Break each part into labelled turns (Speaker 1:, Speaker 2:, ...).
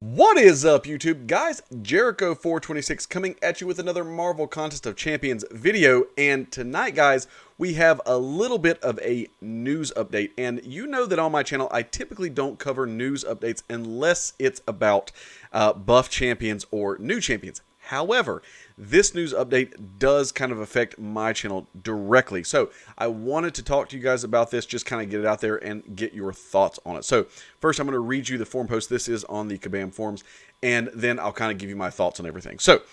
Speaker 1: What is up, YouTube? Guys, Jericho426 coming at you with another Marvel Contest of Champions video. And tonight, guys, we have a little bit of a news update. And you know that on my channel, I typically don't cover news updates unless it's about buff champions or new champions. However, this news update does kind of affect my channel directly. So I wanted to talk to you guys about this, just kind of get it out there and get your thoughts on it. So first, I'm going to read you the forum post. This is on the Kabam forums, and then I'll kind of give you my thoughts on everything. So,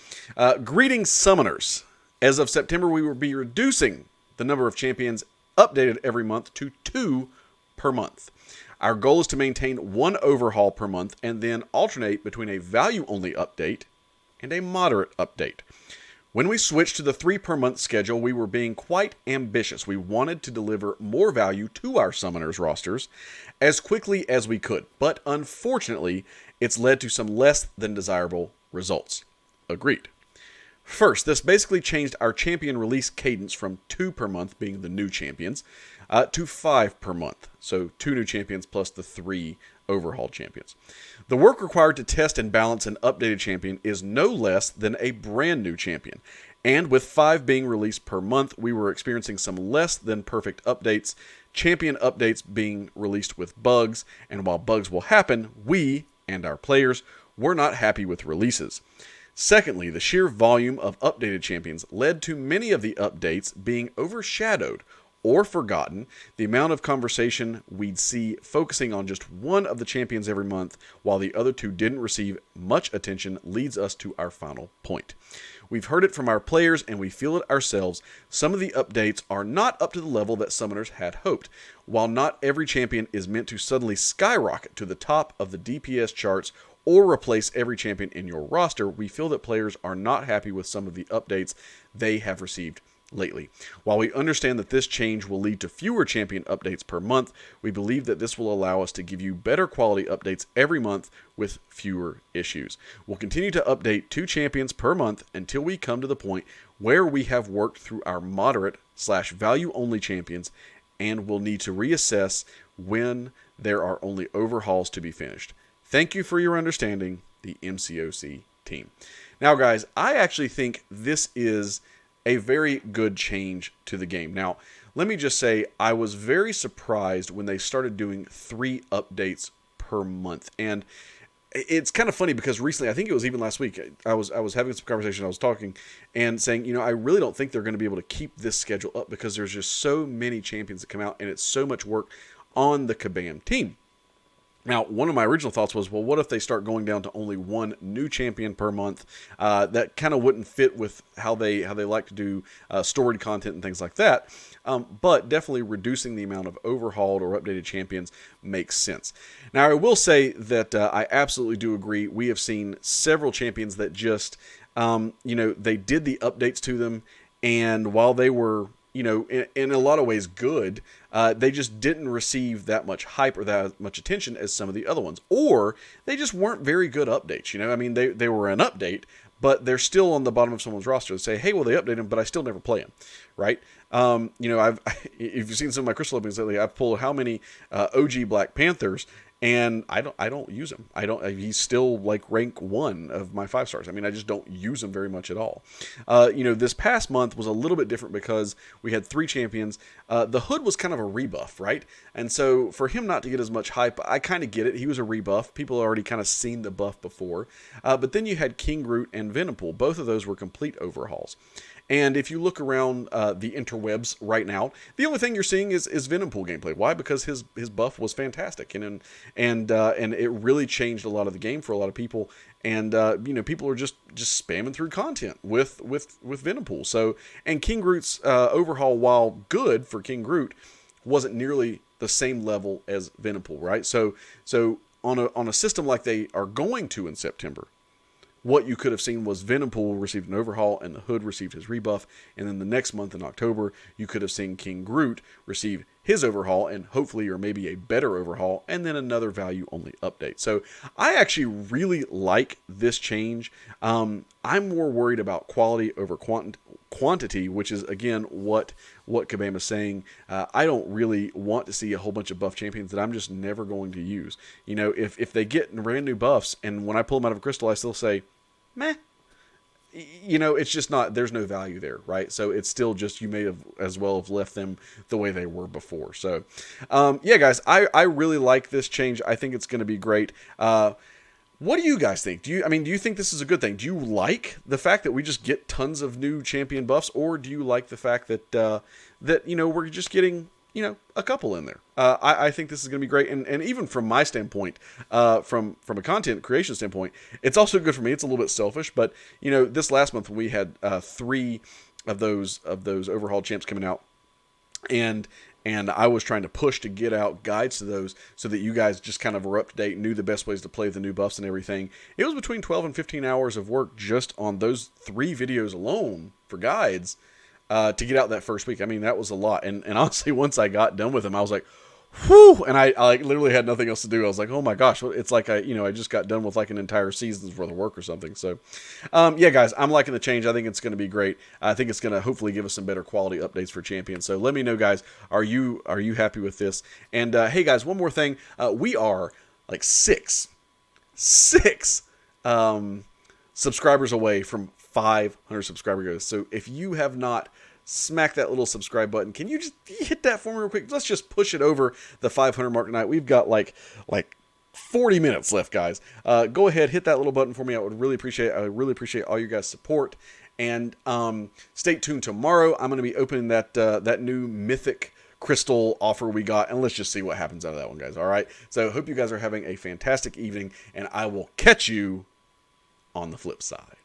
Speaker 1: greetings, summoners. As of September, we will be reducing the number of champions updated every month to 2 per month. Our goal is to maintain 1 overhaul per month and then alternate between a value-only update and a moderate update. When we switched to the 3 per month schedule, we were being quite ambitious. We wanted to deliver more value to our summoners rosters as quickly as we could, but unfortunately, it's led to some less than desirable results. Agreed. First, this basically changed our champion release cadence from 2 per month, being the new champions, to 5 per month. So 2 new champions plus the 3 overhauled champions. The work required to test and balance an updated champion is no less than a brand new champion. And with 5 being released per month, we were experiencing some less than perfect updates, champion updates being released with bugs, and while bugs will happen, we, and our players, were not happy with releases. Secondly, the sheer volume of updated champions led to many of the updates being overshadowed or forgotten. The amount of conversation we'd see focusing on just one of the champions every month while the other 2 didn't receive much attention leads us to our final point. We've heard it from our players and we feel it ourselves. Some of the updates are not up to the level that summoners had hoped. While not every champion is meant to suddenly skyrocket to the top of the DPS charts or replace every champion in your roster, we feel that players are not happy with some of the updates they have received lately. While we understand that this change will lead to fewer champion updates per month, we believe that this will allow us to give you better quality updates every month with fewer issues. We'll continue to update 2 champions per month until we come to the point where we have worked through our moderate/value only champions, and we'll need to reassess when there are only overhauls to be finished. Thank you for your understanding, the MCoC team. Now, guys, I actually think this is a very good change to the game. Now, let me just say, I was very surprised when they started doing 3 updates per month. And it's kind of funny because recently, I think it was even last week, I was having some conversation, I was talking and saying, you know, I really don't think they're going to be able to keep this schedule up because there's just so many champions that come out and it's so much work on the Kabam team. Now, one of my original thoughts was, well, what if they start going down to only 1 new champion per month? That kind of wouldn't fit with how they like to do storied content and things like that. But definitely reducing the amount of overhauled or updated champions makes sense. Now, I will say that I absolutely do agree. We have seen several champions that just, they did the updates to them, and while they were in a lot of ways good, they just didn't receive that much hype or that much attention as some of the other ones. Or they just weren't very good updates. I mean, they were an update, but they're still on the bottom of someone's roster. They say, hey, well, they update them, but I still never play them, right? If you've seen some of my crystal openings lately, I've pulled how many OG Black Panthers, and I don't use him. He's still like rank 1 of my 5 stars. I mean, I just don't use him very much at all. This past month was a little bit different because we had 3 champions. The Hood was kind of a rebuff, right? And so for him not to get as much hype, I kind of get it. He was a rebuff. People already kind of seen the buff before. But then you had King Groot and Venompool. Both of those were complete overhauls. And if you look around the interwebs right now, the only thing you're seeing is Venompool gameplay. Why? Because his buff was fantastic, and it really changed a lot of the game for a lot of people. And people are just spamming through content with Venompool. So, and King Groot's overhaul, while good for King Groot, wasn't nearly the same level as Venompool, right? So on a system like they are going to in September, what you could have seen was Venompool received an overhaul and the Hood received his rebuff. And then the next month in October, you could have seen King Groot receive his overhaul, and hopefully or maybe a better overhaul, and then another value only update. So I actually really like this change. I'm more worried about quality over quantity, which is again what Kabam is saying. I don't really want to see a whole bunch of buff champions that I'm just never going to use. You know, if they get brand new buffs, and when I pull them out of a crystal, I still say, meh. You know, it's just not, there's no value there, right? So it's still just, you may have as well have left them the way they were before. So, yeah, guys, I really like this change. I think it's going to be great. What do you guys think? Do you think this is a good thing? Do you like the fact that we just get tons of new champion buffs, or do you like the fact that, that, you know, we're just getting, you know, a couple in there? I think this is going to be great. And even from my standpoint, from a content creation standpoint, it's also good for me. It's a little bit selfish, but, you know, this last month we had 3 of those overhauled champs coming out, and I was trying to push to get out guides to those so that you guys just kind of were up to date, knew the best ways to play the new buffs and everything. It was between 12 and 15 hours of work just on those 3 videos alone for guides, to get out that first week. I mean, that was a lot. And honestly, once I got done with them, I was like, whew, and I like literally had nothing else to do. I was like, oh my gosh, it's like I just got done with like an entire season's worth of work or something. So, yeah, guys, I'm liking the change. I think it's going to be great. I think it's going to hopefully give us some better quality updates for champions. So let me know, guys, are you happy with this? And hey, guys, one more thing. We are like six subscribers away from 500 subscribers. So if you have not smack that little subscribe button, can you just hit that for me real quick? Let's just push it over the 500 mark tonight. We've got like 40 minutes left, guys. Go ahead, hit that little button for me. I would really appreciate it. I really appreciate all you guys' support. And stay tuned tomorrow. I'm going to be opening that new mythic crystal offer we got, and let's just see what happens out of that one, guys. All right. So hope you guys are having a fantastic evening, and I will catch you on the flip side.